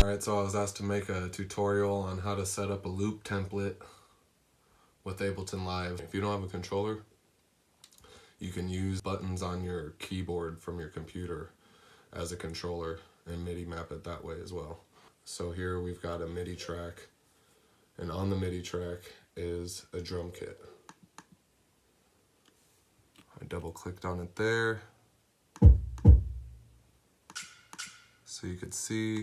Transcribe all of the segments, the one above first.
Alright, so I was asked to make a tutorial on how to set up a loop template with Ableton Live. If you don't have a controller, you can use buttons on your keyboard from your computer as a controller and MIDI map it that way as well. So here we've got a MIDI track, and on the MIDI track is a drum kit. I double clicked on it there so you could see.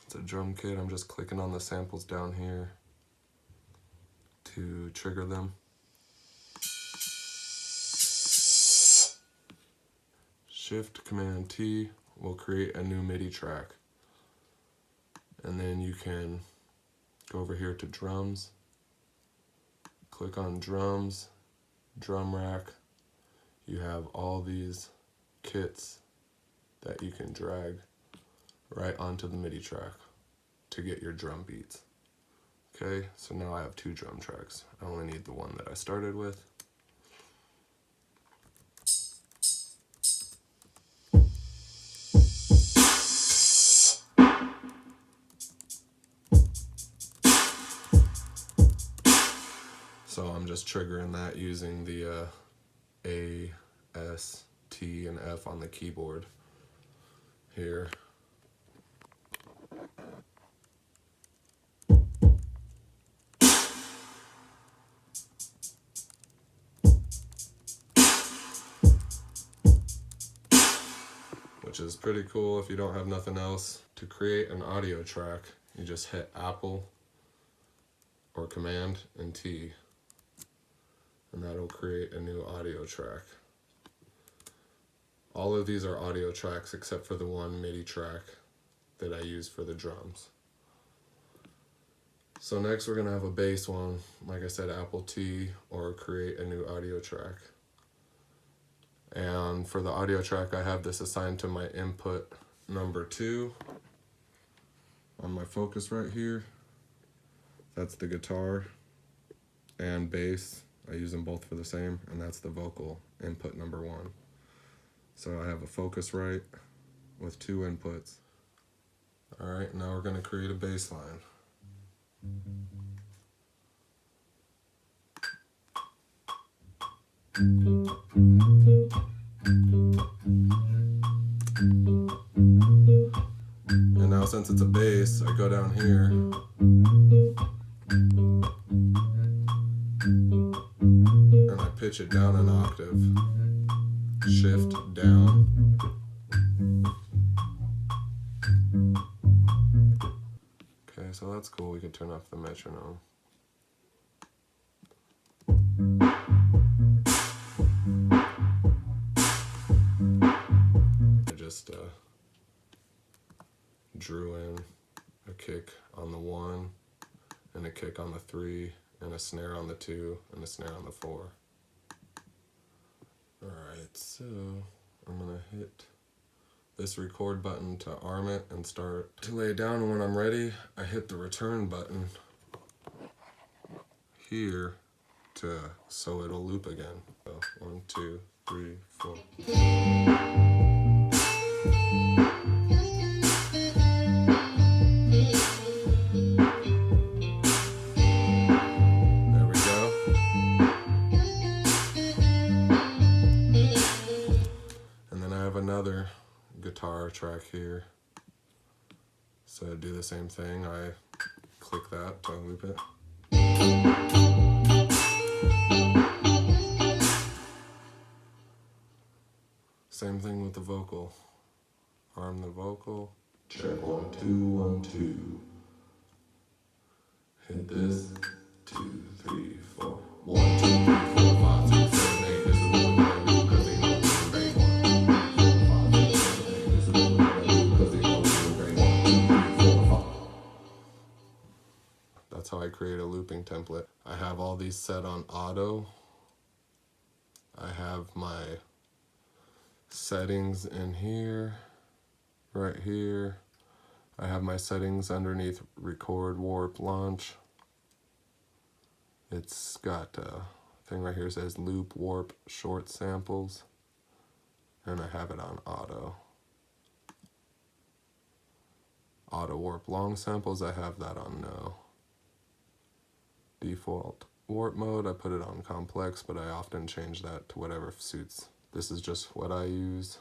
It's a drum kit. I'm just clicking on the samples down here to trigger them. Shift Command T will create a new MIDI track. And then you can go over here to drums, click on drums, drum rack. You have all these kits that you can drag right onto the MIDI track to get your drum beats. Okay, so now I have two drum tracks. I only need the one that I started with. So I'm just triggering that using the A, S, T, and F on the keyboard here. Which is pretty cool if you don't have nothing else. To create an audio track, you just hit Apple or Command and T, and that'll create a new audio track. All of these are audio tracks except for the one MIDI track that I use for the drums. So next we're gonna have a bass one, like I said, Apple T or create a new audio track. And for the audio track, I have this assigned to my input number 2 on my focus right here. That's the guitar and bass. I use them both for the same, and that's the vocal input number 1. So I have a focus right with 2 inputs. All right, now we're gonna create a bass line. And now since it's a bass, I go down here and I pitch it down an octave. Shift down. Okay, so that's cool. We can turn off the metronome. I just drew in a kick on the 1 and a kick on the 3 and a snare on the 2 and a snare on the 4. Alright, so I'm gonna hit this record button to arm it and start to lay down, and when I'm ready, I hit the return button here so it'll loop again. So 1, 2, 3, 4. Another guitar track here, so to do the same thing, I click that to loop it. Same thing with the vocal. Arm the vocal. Check 1, 2, 1, 2. Hit this. 2, 3, 4. 1, 2, 3, 4, 5, 6, 7, 8. This is what we're gonna do because they know it's a great one. That's how I create a looping template. I have all these set on auto. I have my settings in here, right here. I have my settings underneath record, warp, launch. It's got a thing right here that says loop, warp, short samples, and I have it on auto. warp long samples, I have that on no. Default warp mode, I put it on complex, but I often change that to whatever suits. This is just what I use.